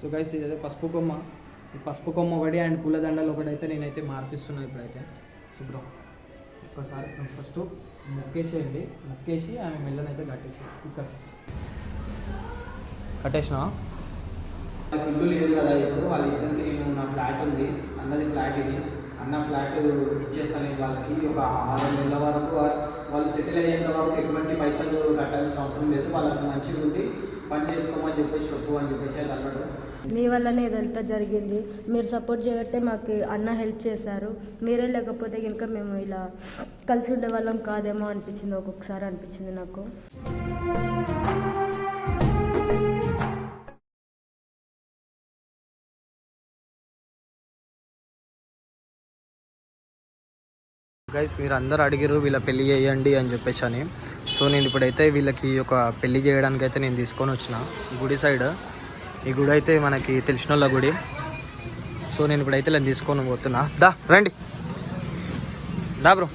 So guys ఇదైతే పసుపు కొమ్మ, ఈ పసుపు కొమ్మ ఒకటి అండ్ పూలదండలు ఒకటైతే నేనైతే మార్పిస్తున్నాను ఇప్పుడైతే. శుభ్రం ఒక్కసారి ఫస్ట్ ముక్కేసేయండి, ముక్కేసి ఆమె మెల్లనైతే కట్టేసి ఇక్కడ కట్టేసిన. నాకు ఇల్లు లేదు కదా ఇప్పుడు, వాళ్ళిద్దరికి నేను నా ఫ్లాట్ ఉంది, అన్నది ఫ్లాట్ ఇది, అన్న ఫ్లాట్ ఇచ్చేస్తాను వాళ్ళకి. ఒక 6 నెలల వరకు వాళ్ళు సెటిల్ అయ్యేంత వరకు ఎటువంటి పైసలు కట్టాల్సిన అవసరం లేదు, వాళ్ళకి మంచిగా ఉండి పని చేసుకోమని చెప్పేసి చెప్పు అని చెప్పేసి అది అన్నాడు. మీ వల్లనే ఇదంతా జరిగింది, మీరు సపోర్ట్ చేయబట్టే మాకు అన్న హెల్ప్ చేశారు, మీరే లేకపోతే ఇంకా మేము ఇలా కలిసి ఉండే వాళ్ళం కాదేమో అనిపించింది, ఒక్కొక్కసారి అనిపించింది నాకు. గైస్ మీరు అందరు అడిగారు వీళ్ళ పెళ్ళి చేయండి అని చెప్పేసి అని. సో నేను ఇప్పుడైతే వీళ్ళకి ఒక పెళ్ళి చేయడానికి అయితే నేను తీసుకొని వచ్చిన గుడి సైడ్. ఈ గుడి అయితే మనకి తెలిసిన వాళ్ళ గుడి. సో నేను ఇప్పుడైతే ఇలా తీసుకొని పోతున్నా. దా రండి, దా బ్రో.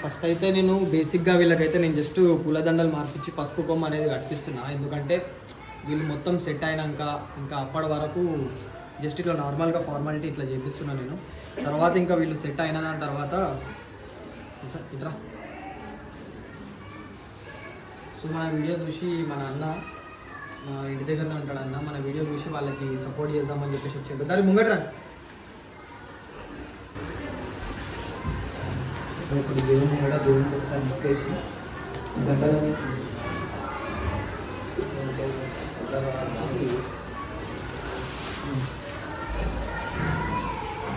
ఫస్ట్ అయితే నేను బేసిక్గా వీళ్ళకైతే నేను జస్ట్ పూలదండలు మార్పించి పసుపు కొమ్మ అనేది కట్టిస్తున్నా. ఎందుకంటే వీళ్ళు మొత్తం సెట్ అయినాక ఇంకా అప్పటి వరకు జస్ట్ ఇట్లా నార్మల్గా ఫార్మాలిటీ ఇట్లా చేపిస్తున్నాను నేను. తర్వాత ఇంకా వీళ్ళు సెట్ అయిన దాని తర్వాత ఇట్లా. సో మన వీడియో చూసి మన అన్న మా ఇంటి దగ్గరనే ఉంటాడు అన్న, మన వీడియో చూసి వాళ్ళకి సపోర్ట్ చేద్దామని చెప్పేసి వచ్చింది. దాన్ని ముంగట్రా ఇప్పుడు దేవుని కూడా దేవునికి ఒకసారి ముక్కేసి గంటలని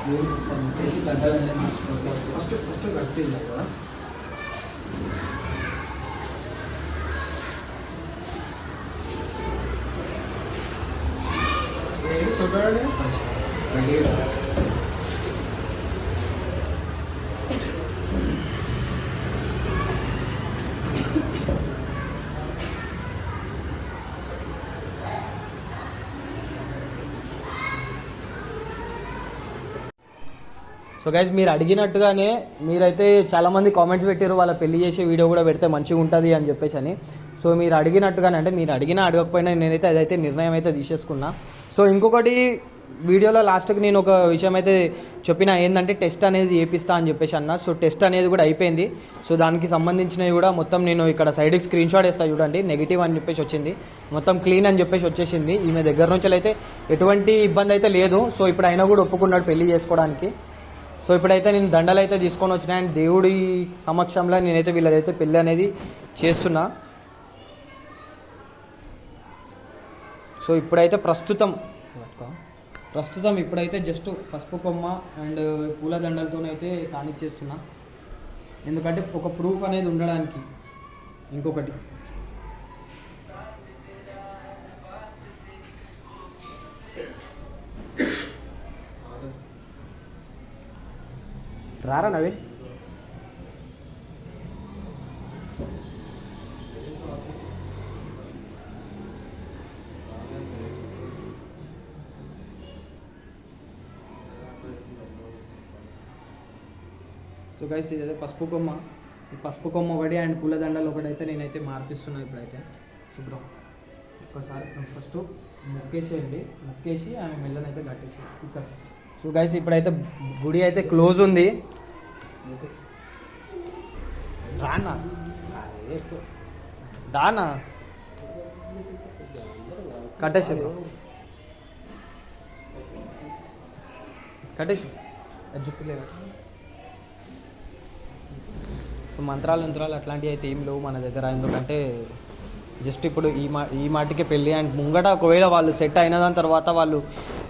దేవునికి ఒకసారి ముక్కేసి గంటలన్నీ మార్చుకుంటాం. ఫస్ట్ కట్టింది కదా. చూడండి సో గైజ్ మీరు అడిగినట్టుగానే మీరైతే చాలామంది కామెంట్స్ పెట్టారు వాళ్ళ పెళ్లి చేసే వీడియో కూడా పెడితే మంచిగా ఉంటుంది అని చెప్పేసి అని. సో మీరు అడిగినట్టుగానే, అంటే మీరు అడిగినా అడగకపోయినా నేనైతే అదైతే నిర్ణయం అయితే తీసేసుకున్నా. సో ఇంకొకటి వీడియోలో లాస్ట్కి నేను ఒక విషయం అయితే చెప్పిన, ఏంటంటే టెస్ట్ అనేది చేపిస్తా అని చెప్పేసి అన్న. సో టెస్ట్ అనేది కూడా అయిపోయింది. సో దానికి సంబంధించినవి కూడా మొత్తం నేను ఇక్కడ సైడ్కి స్క్రీన్ షాట్ వేస్తాను చూడండి. నెగిటివ్ అని చెప్పేసి వచ్చింది, మొత్తం క్లీన్ అని చెప్పేసి వచ్చేసింది. ఈమె దగ్గర నుంచి అయితే ఎటువంటి ఇబ్బంది అయితే లేదు. సో ఇప్పుడు అయినా కూడా ఒప్పుకున్నాడు పెళ్లి చేసుకోవడానికి. సో ఇప్పుడైతే నేను దండలు అయితే తీసుకొని వచ్చినా అండ్ దేవుడి సమక్షంలో నేనైతే వీళ్ళదైతే పెళ్ళి అనేది చేస్తున్నా. సో ఇప్పుడైతే ప్రస్తుతం ఇప్పుడైతే జస్ట్ పసుపు కొమ్మ అండ్ పూలదండలతోనైతే కానిచ్చేస్తున్నా. ఎందుకంటే ఒక ప్రూఫ్ అనేది ఉండడానికి. ఇంకొకటి రారా నవీన్. సో గైస్ ఇదైతే పసుపు కొమ్మ, ఈ పసుపు కొమ్మ ఒకటి అండ్ పూలదండలు ఒకటైతే నేనైతే మార్పిస్తున్నాను ఇప్పుడైతే. శుభ్రం ఒక్కసారి ఫస్ట్ ముక్కేసేయండి, ముక్కేసి ఆమె మెల్లనైతే కట్టేసి ఇక్కడ. సో గైస్ ఇప్పుడైతే గుడి అయితే క్లోజ్ ఉంది. రానా దానా కట్టేసి జుట్టులే. సో మంత్రాలు అట్లాంటివి అయితే ఏం లేవు మన దగ్గర. ఎందుకంటే జస్ట్ ఇప్పుడు ఈ మాటికే పెళ్ళి అండ్ ముంగట ఒకవేళ వాళ్ళు సెట్ అయిన దాని తర్వాత వాళ్ళు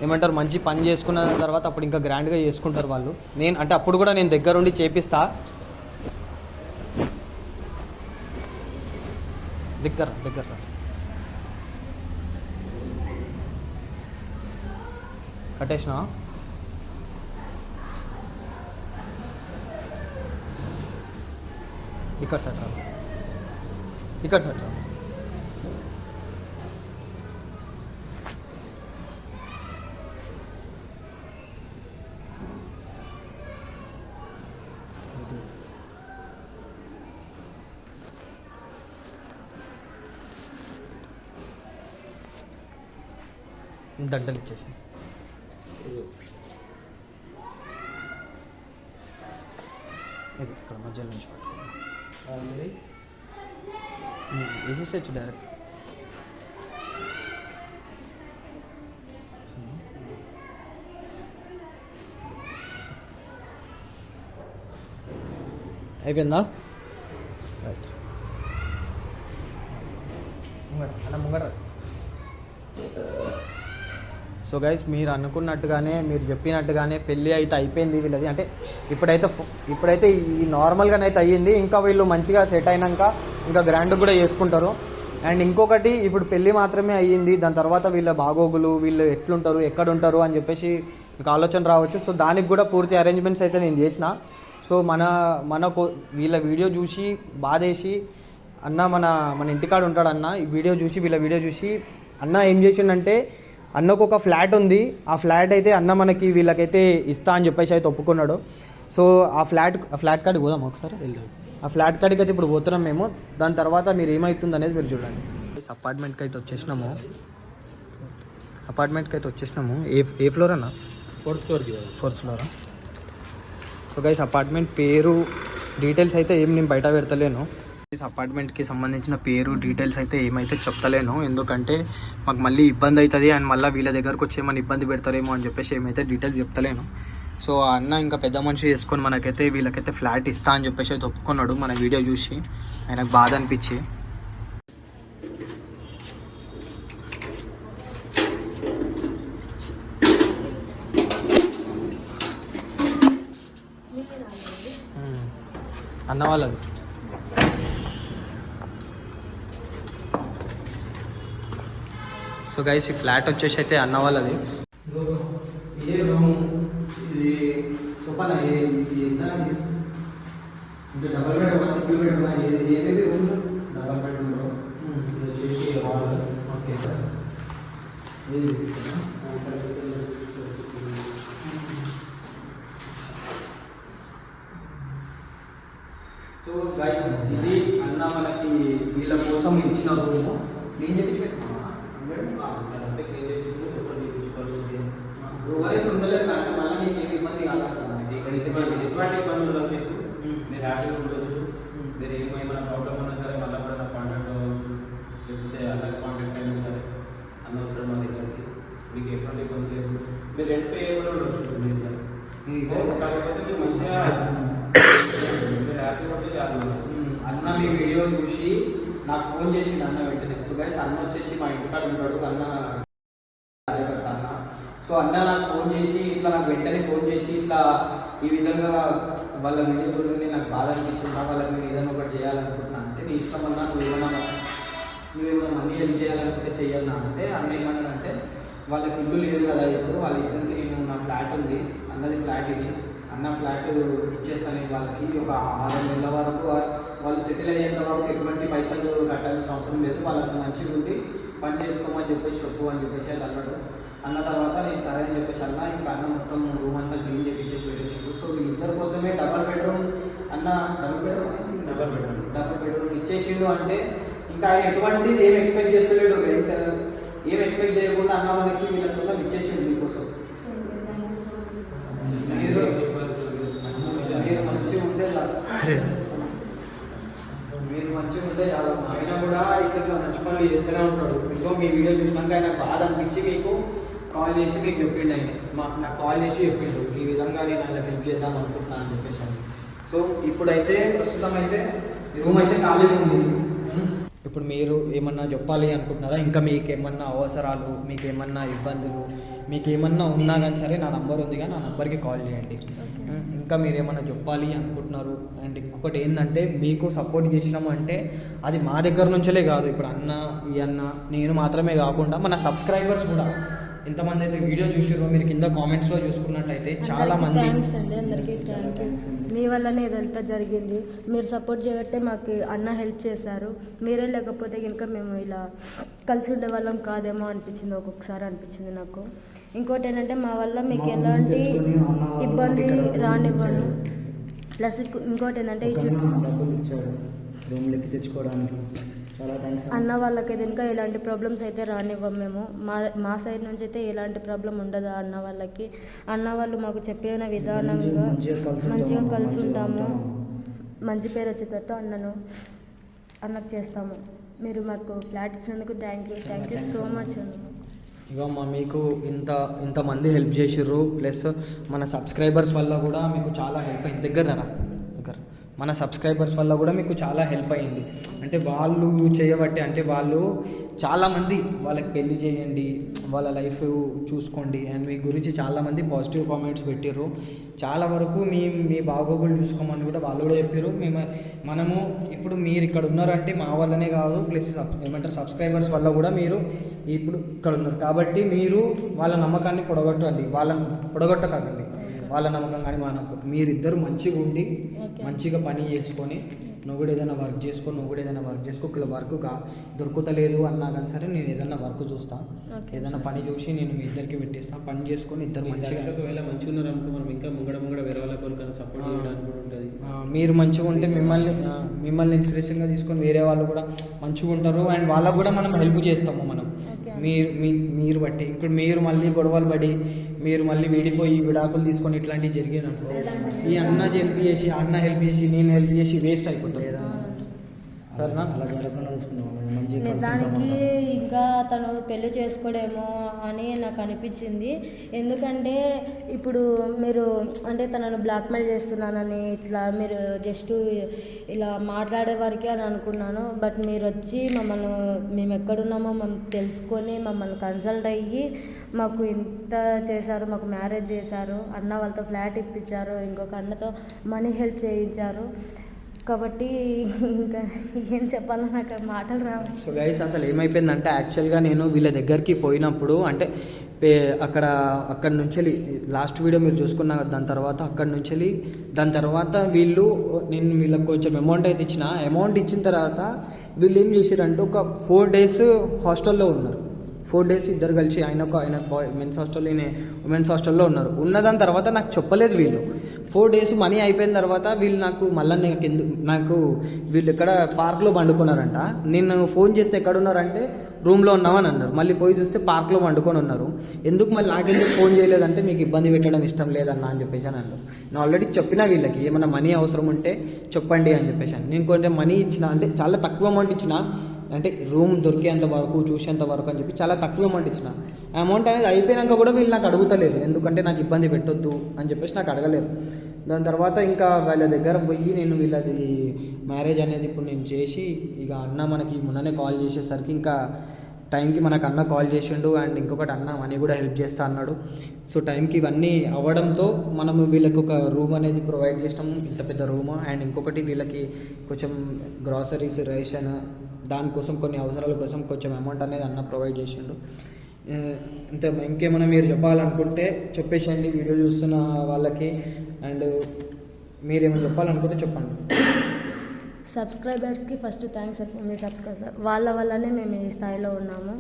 ఏమంటారు మంచి పని చేసుకున్న తర్వాత అప్పుడు ఇంకా గ్రాండ్గా చేసుకుంటారు వాళ్ళు. నేను అంటే అప్పుడు కూడా నేను దగ్గరుండి చేపిస్తా. దగ్గర కట్టేసిన. ఇక్కడ సెట్ దండలు ఇచ్చేసి ఇది ఇక్కడ మధ్యలో నుంచి పట్టుకోండి వేసేసేచ్చు డైరెక్ట్ అయిపోయిందా రైట్ అలా ముంగడ సో గైస్ మీరు అనుకున్నట్టుగానే మీరు చెప్పినట్టుగానే పెళ్ళి అయితే అయిపోయింది వీళ్ళది. అంటే ఇప్పుడైతే ఈ నార్మల్గానైతే అయ్యింది. ఇంకా వీళ్ళు మంచిగా సెట్ అయినాక ఇంకా గ్రాండ్ కూడా చేసుకుంటారు. అండ్ ఇంకొకటి ఇప్పుడు పెళ్ళి మాత్రమే అయ్యింది, దాని తర్వాత వీళ్ళ బాగోగులు వీళ్ళు ఎట్లుంటారు ఎక్కడ ఉంటారు అని చెప్పేసి మీకు ఆలోచన రావచ్చు. సో దానికి కూడా పూర్తి అరేంజ్మెంట్స్ అయితే నేను చేసిన. సో మనకు వీళ్ళ వీడియో చూసి బాధేసి అన్న మన ఇంటికాడ ఉంటాడు అన్న, ఈ వీడియో చూసి వీళ్ళ వీడియో చూసి అన్న ఏం చేసిండంటే అన్నకు ఒక ఫ్లాట్ ఉంది, ఆ ఫ్లాట్ అయితే అన్న మనకి వీళ్ళకైతే ఇస్తా అని చెప్పేసి అయితే ఒప్పుకున్నాడు. సో ఆ ఫ్లాట్ కాడికి పోదాం ఒకసారి వెళ్దాం. ఆ ఫ్లాట్ కాడికి అయితే ఇప్పుడు పోతున్నాం మేము. దాని తర్వాత మీరు ఏమవుతుంది అనేది మీరు చూడండి. అపార్ట్మెంట్కి అయితే వచ్చేసినాము. ఏ ఫ్లోర్ అన్న? Fourth flora? So guys apartment పేరు డీటెయిల్స్ అయితే ఏం నేను బయట పెడతలేను. అపార్ట్మెంట్కి సంబంధించిన పేరు డీటెయిల్స్ అయితే ఏమైతే చెప్తలేను, ఎందుకంటే మాకు మళ్ళీ ఇబ్బంది అవుతుంది అండ్ మళ్ళీ వీళ్ళ దగ్గరకు వచ్చి ఏమైనా ఇబ్బంది పెడతారేమో అని చెప్పేసి ఏమైతే డీటెయిల్స్ చెప్తలేను. సో అన్న ఇంకా పెద్ద మనిషి చేసుకొని మనకైతే వీళ్ళకైతే ఫ్లాట్ ఇస్తా అని చెప్పేసి అయితే ఒప్పుకున్నాడు. మన వీడియో చూసి ఆయనకు బాధ అనిపించి. అన్న వాళ్ళది సో గైస్ ఈ ఫ్లాట్ వచ్చేసి అయితే అన్న వాళ్ళది. ఇది డబల్ బెడ్ సింగిల్ బెడ్ ఏదైతే రూమ్ డబల్ బెడ్రూమ్లో ఇది వచ్చేసి hall. Okay sir. So guys ఇది అన్న మనకి వీళ్ళ కోసం ఇచ్చిన రూము. క్లీన్ చేయించి ఎవరైతే ఉండలేదు అంటే మళ్ళీ మీకు ఏమి ఇబ్బంది కాదు. ఎటువంటి ఇబ్బందులు ఉండదు మీకు. మీరు హ్యాపీగా ఉండొచ్చు. మీరు ఏమైనా ప్రాబ్లమ్ ఉన్నా సరే మళ్ళీ కూడా నాకు కాంటాక్ట్ అవ్వచ్చు, లేకపోతే అన్నకి కాంటాక్ట్ అయినా సరే అన్న వస్తాడు మా దగ్గరికి. మీకు ఎటువంటి ఇబ్బంది లేదు. మీరు రెంట్ పే కూడా ఉండొచ్చు. కాకపోతే మీరు మంచిగా మీరు హ్యాపీగా ఉంటే చాలు. అన్న మీ వీడియో చూసి నాకు ఫోన్ చేసిండు అన్న వెంటనే. సో గైస్ అన్న వచ్చేసి మా ఇంటికాడ ఉంటాడు అన్న. సో అన్న నాకు ఫోన్ చేసి ఇట్లా నాకు వెంటనే ఫోన్ చేసి ఇట్లా ఈ విధంగా వాళ్ళ వీడియో చూడండి నాకు బాధ అనిపించింది, వాళ్ళకి నేను ఏదైనా ఒకటి చేయాలనుకుంటున్నా అంటే నీ ఇష్టం అన్నా నువ్వేమైనా మనీ హెల్ప్ చేయాలనుకుంటే చెయ్యాలన్నా అంటే అన్న ఏమన్నాడంటే వాళ్ళకి ఇల్లు లేదు కదా ఇప్పుడు వాళ్ళ ఇద్దరికి నేను నా ఫ్లాట్ ఉంది అన్నది ఫ్లాట్ ఇది అన్న ఫ్లాట్ ఇచ్చేస్తాను వాళ్ళకి ఒక 6 నెలల వరకు వాళ్ళు సెటిల్ అయ్యేంత వరకు ఎటువంటి పైసలు కట్టాల్సిన అవసరం లేదు, వాళ్ళకి మంచిగా ఉండి పని చేసుకోమని చెప్పేసి చెప్పు అని చెప్పేసి అది అన్నాడు. అన్న తర్వాత నేను సరే అని చెప్పేసి అన్న ఇంకా అన్న మొత్తం రూమ్ అంతా క్లీన్ చేయించేసి పెట్టేసాడు. సో వీళ్ళిద్దరి కోసమే డబల్ బెడ్రూమ్ ఇచ్చేసిండు. అంటే ఇంకా ఆయన ఎటువంటి ఏం ఎక్స్పెక్ట్ చేస్తలేడు, రెంట్ ఏం ఎక్స్పెక్ట్ చేయకుండా అన్న మనకి వీళ్ళ కోసం ఇచ్చేసిండు. మీకోసం మీరు మంచిగా ఉంటే చాలా ఆయన కూడా ఇట్లా మంచి పనులు చేస్తూనే ఉంటాడు. ఇంకో మీ వీడియో చూసినాక ఆయన బాధ అనిపించి మీకు కాల్ చేసి మీకు చెప్పిండు. ఆయన నాకు కాల్ చేసి చెప్పిండు ఈ విధంగా నేను ఆయన హెల్ప్ చేద్దాం అనుకుంటున్నాను అని చెప్పేసి. సో ఇప్పుడైతే ప్రస్తుతం అయితే రూమ్ అయితే ఖాళీగా ఉంది. ఇప్పుడు మీరు ఏమన్నా చెప్పాలి అనుకుంటున్నారా, ఇంకా మీకు ఏమన్నా అవసరాలు, మీకు ఏమన్నా ఇబ్బందులు, మీకు ఏమన్నా ఉన్నా కానీ సరే నా నంబర్ ఉంది కానీ నా నంబర్కి కాల్ చేయండి. ఇంకా మీరు ఏమన్నా చెప్పాలి అనుకుంటున్నారు. అండ్ ఇంకొకటి ఏంటంటే మీకు సపోర్ట్ చేసినాము అంటే అది మా దగ్గర నుంచే కాదు, ఇప్పుడు అన్న ఈ అన్న నేను మాత్రమే కాకుండా మన సబ్స్క్రైబర్స్ కూడా ఎంతమంది అయితే వీడియో చూసారో మీరు కింద కామెంట్స్లో చూసుకున్నట్టయితే చాలా మంది మీ వల్లనే ఇదంతా జరిగింది. మీరు సపోర్ట్ చేయబట్టే మాకు అన్న హెల్ప్ చేశారు. మీరే లేకపోతే కనుక మేము ఇలా కలిసి ఉండే వాళ్ళం కాదేమో అనిపించింది, ఒక్కొక్కసారి అనిపించింది నాకు. ఇంకోటి ఏంటంటే మా వల్ల మీకు ఎలాంటి ఇబ్బంది రానివ్వను. ప్లస్ ఇంకోటి ఏంటంటే రూమ్లోకి తెచ్చుకోవడానికి అన్న వాళ్ళకి ఇంకా ఎలాంటి ప్రాబ్లమ్స్ అయితే రానివ్వం మేము. మా సైడ్ నుంచి అయితే ఎలాంటి ప్రాబ్లం ఉండదు అన్న వాళ్ళకి. అన్న వాళ్ళు మాకు చెప్పిన విధానంగా మంచిగా కలిసి ఉంటాము. మంచి పేరు వచ్చేటట్టు అన్నకు చేస్తాము. మీరు మాకు ఫ్లాట్ ఇచ్చినందుకు థ్యాంక్ యూ సో మచ్ అన్న. ఇగమ్మా మీకు ఇంతమంది హెల్ప్ చేసిర్రు, ప్లస్ మన సబ్స్క్రైబర్స్ వల్ల కూడా మీకు చాలా హెల్ప్ అయింది. దగ్గర మన సబ్స్క్రైబర్స్ వల్ల కూడా మీకు చాలా హెల్ప్ అయింది. అంటే వాళ్ళు చేయబట్టి, అంటే వాళ్ళు చాలామంది వాళ్ళకి పెళ్లి చేయండి, వాళ్ళ లైఫ్ చూసుకోండి అండ్ మీ గురించి చాలామంది పాజిటివ్ కామెంట్స్ పెట్టిర్రు. చాలా వరకు మీ బాగోగులు చూసుకోమని కూడా వాళ్ళు కూడా చెప్పారు. మనము ఇప్పుడు మీరు ఇక్కడ ఉన్నారంటే మా వల్లనే కాదు, ప్లస్ సబ్స్క్రైబర్స్ వల్ల కూడా మీరు ఇప్పుడు ఇక్కడ ఉన్నారు. కాబట్టి మీరు వాళ్ళ నమ్మకాన్ని పొడగొట్టకండి. వాళ్ళ నమ్మకం కానీ మా నమ్మకం, మీరిద్దరు మంచిగా ఉండి మంచిగా పని చేసుకొని నువ్వు కూడా ఏదైనా వర్క్ చేసుకో. ఇలా వర్క్ దొరుకుతలేదు అన్నా కానీ సరే నేను ఏదైనా వర్క్ చూస్తాను, ఏదైనా పని చూసి నేను మీ ఇద్దరికి పెట్టిస్తాను. పని చేసుకొని ఇద్దరు మంచిగా ఒకవేళ మంచిగా ఉన్నారు అనుకో, మనం ఇంకా ముంగడ వేరే వాళ్ళ కోరికను సపోర్ట్ చేయడానికి కూడా ఉంటుంది. మీరు మంచిగా ఉంటే మిమ్మల్ని ఇన్స్పిరేషన్గా తీసుకొని వేరే వాళ్ళు కూడా మంచిగా ఉంటారు అండ్ వాళ్ళకు కూడా మనం హెల్ప్ చేస్తాము. మనం మీరు బట్టి ఇప్పుడు మీరు మళ్ళీ గొడవలు పడి మీరు మళ్ళీ విడిపోయి విడాకులు తీసుకొని ఇట్లాంటివి జరిగినప్పుడు ఈ అన్న హెల్ప్ చేసి నేను హెల్ప్ చేసి వేస్ట్ అయిపోతాం. సరేనా? అలా జరగకుండా చూసుకుందాం. నిజానికి ఇంకా తను పెళ్లి చేసుకోడేమో అని నాకు అనిపించింది. ఎందుకంటే ఇప్పుడు మీరు అంటే తనను బ్లాక్మెయిల్ చేస్తున్నానని ఇట్లా మీరు జస్ట్ ఇలా మాట్లాడే వరకే అని అనుకున్నాను. బట్ మీరు వచ్చి మేము ఎక్కడున్నామో మేము తెలుసుకొని మమ్మల్ని కన్సల్ట్ అయ్యి మాకు ఇంత చేశారు, మాకు మ్యారేజ్ చేశారు, అన్న వాళ్ళతో ఫ్లాట్ ఇప్పించారు, ఇంకొక అన్నతో మనీ హెల్ప్ చేయించారు. కాబట్టి ఇంకా ఏం చెప్పాలో నాకు మాటలు రావు. సో గైస్ అసలు ఏమైపోయిందంటే యాక్చువల్గా నేను వీళ్ళ దగ్గరికి పోయినప్పుడు అంటే అక్కడ నుంచి లాస్ట్ వీడియో మీరు చూసుకున్నా దాని తర్వాత నేను వీళ్ళకి కొంచెం అమౌంట్ అయితే అమౌంట్ ఇచ్చిన తర్వాత వీళ్ళు ఏం చేశారంటే ఒక 4 days హాస్టల్లో ఉన్నారు. 4 days ఇద్దరు కలిసి ఆయన మెన్స్ హాస్టల్, ఉమెన్స్ హాస్టల్లో ఉన్నారు. ఉన్నదాని తర్వాత నాకు చెప్పలేదు వీళ్ళు. 4 days మనీ అయిపోయిన తర్వాత వీళ్ళు నాకు వీళ్ళు ఇక్కడ పార్క్లో పండుకున్నారంట. నేను ఫోన్ చేస్తే ఎక్కడ ఉన్నారంటే రూమ్లో ఉన్నామని అన్నారు. మళ్ళీ పోయి చూస్తే పార్క్లో పండుకొని ఉన్నారు. ఎందుకు మళ్ళీ నాకెందుకు ఫోన్ చేయలేదంటే మీకు ఇబ్బంది పెట్టడం ఇష్టం లేదన్నా అని చెప్పేసి అని అన్నారు. నేను ఆల్రెడీ చెప్పిన వీళ్ళకి ఏమైనా మనీ అవసరం ఉంటే చెప్పండి అని చెప్పేసాను. నేను కొంచెం మనీ ఇచ్చిన, అంటే చాలా తక్కువ అమౌంట్ ఇచ్చిన, అంటే రూమ్ దొరికేంత వరకు చూసేంత వరకు అని చెప్పి చాలా తక్కువ అమౌంట్ ఇచ్చిన. ఆ అమౌంట్ అనేది అయిపోయినాక కూడా వీళ్ళు నాకు అడుగుతలేరు, ఎందుకంటే నాకు ఇబ్బంది పెట్టొద్దు అని చెప్పేసి నాకు అడగలేరు. దాని తర్వాత ఇంకా వాళ్ళ దగ్గర పోయి నేను వీళ్ళది మ్యారేజ్ అనేది ఇప్పుడు నేను చేసి ఇక అన్న మనకి మొన్ననే కాల్ చేసేసరికి ఇంకా టైంకి మనకు అన్న కాల్ చేసిండు అండ్ ఇంకొకటి అన్న మనీ కూడా హెల్ప్ చేస్తా అన్నాడు. సో టైంకి ఇవన్నీ అవ్వడంతో మనము వీళ్ళకి ఒక రూమ్ అనేది ప్రొవైడ్ చేసినాము, ఇంత పెద్ద రూమ్. అండ్ ఇంకొకటి వీళ్ళకి కొంచెం గ్రాసరీస్, రేషన్, దానికోసం కొన్ని అవసరాల కోసం కొంచెం అమౌంట్ అనేది అన్న ప్రొవైడ్ చేసిండు. అంతే. ఇంకేమైనా మీరు చెప్పాలనుకుంటే చెప్పేసేయండి వీడియో చూస్తున్న వాళ్ళకి. అండ్ మీరేమైనా చెప్పాలనుకుంటే చెప్పండి. సబ్స్క్రైబర్స్కి ఫస్ట్ థ్యాంక్స్. మీ సబ్స్క్రైబర్ వాళ్ళ వల్లనే మేము ఈ స్థాయిలో ఉన్నాము,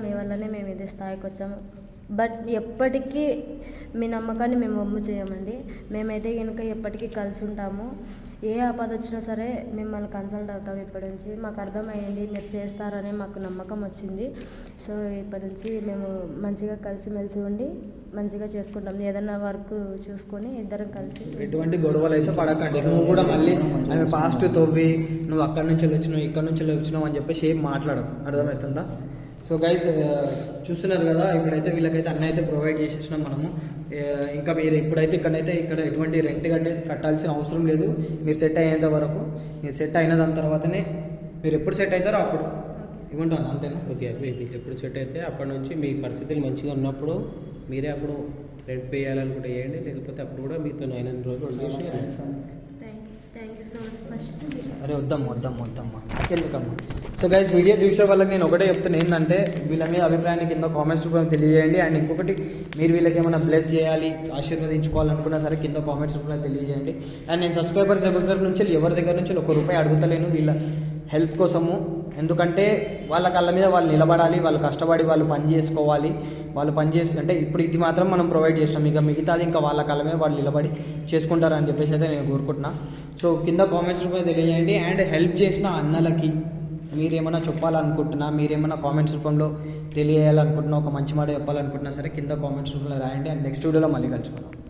మీ వల్లనే మేము ఇదే స్థాయికి వచ్చాము. బట్ ఎప్పటికీ మీ నమ్మకాన్ని మేము వమ్ము చేయమండి. మేమైతే కనుక ఎప్పటికీ కలిసి ఉంటాము. ఏ ఆపద వచ్చినా సరే మిమ్మల్ని కన్సల్ట్ అవుతాం. ఇప్పటి నుంచి మాకు అర్థమైంది మీరు చేస్తారని మాకు నమ్మకం వచ్చింది. సో ఇప్పటి నుంచి మేము మంచిగా కలిసిమెలిసి ఉండి మంచిగా చేసుకుంటాం. ఏదైనా వర్క్ చూసుకొని ఇద్దరం కలిసి. ఎటువంటి గొడవలు అయితే పడకండి. నువ్వు కూడా మళ్ళీ ఆమె పాస్ట్ తవ్వి నువ్వు అక్కడి నుంచి వచ్చినావు ఇక్కడ నుంచి వచ్చినావు అని చెప్పేసి ఏం మాట్లాడదు. అర్థమవుతుందా? సో గైస్ చూస్తున్నారు కదా, ఇప్పుడైతే వీళ్ళకైతే అన్న అయితే ప్రొవైడ్ చేసేసినాం మనము. ఇంకా మీరు ఇప్పుడైతే ఇక్కడ ఎటువంటి రెంట్ కట్టాల్సిన అవసరం లేదు. మీరు సెట్ అయ్యేంత వరకు, మీరు సెట్ అయిన దాని తర్వాతనే మీరు ఎప్పుడు సెట్ అవుతారో అప్పుడు ఇవ్వంటాను, అంతేనా? ఓకే. మీకు ఎప్పుడు సెట్ అయితే అప్పటి నుంచి మీ పరిస్థితులు మంచిగా ఉన్నప్పుడు మీరే అప్పుడు రెంట్ పే చేయాలనుకుంటే వేయండి, లేకపోతే అప్పుడు కూడా మీతో 9 రోజులు చేసి. అరే వద్దమ్మా ఎందుకమ్మా. సో గైస్ వీడియో చూసే వాళ్ళకి నేను ఒకటే చెప్తాను, ఏంటంటే వీళ్ళ మీద అభిప్రాయాన్ని కింద కామెంట్స్ రూపంలో తెలియజేయండి. అండ్ ఇంకొకటి, మీరు వీళ్ళకి ఏమైనా బ్లెస్ చేయాలి, ఆశీర్వదించుకోవాలనుకున్నా సరే కింద కామెంట్స్ రూపంలో తెలియజేయండి. అండ్ నేను సబ్స్క్రైబర్స్ దగ్గర నుంచి ఎవరి దగ్గర నుంచి ₹1 అడుగుతలేను వీళ్ళ హెల్ప్ కోసము. ఎందుకంటే వాళ్ళ కళ్ళ మీద వాళ్ళు నిలబడాలి, వాళ్ళు కష్టపడి వాళ్ళు పని చేసుకోవాలి. వాళ్ళు పని చేసి అంటే ఇప్పుడు ఇది మాత్రం మనం ప్రొవైడ్ చేస్తాం, ఇక మిగతాది ఇంకా వాళ్ళ కళ్ళ మీద వాళ్ళు నిలబడి చేసుకుంటారు అని చెప్పేసి అయితే నేను కోరుకుంటున్నా. సో కింద కామెంట్స్ రూపంలో తెలియజేయండి. అండ్ హెల్ప్ చేసిన అన్నలకి మీరేమైనా చెప్పాలనుకుంటున్నా, మీరేమైనా కామెంట్స్ రూపంలో తెలియజేయాలనుకుంటున్నా, ఒక మంచి మాట చెప్పాలనుకుంటున్నా సరే కింద కామెంట్స్ రూపంలో రాయండి. అండ్ నెక్స్ట్ వీడియోలో మళ్ళీ కలుసుకుందాం.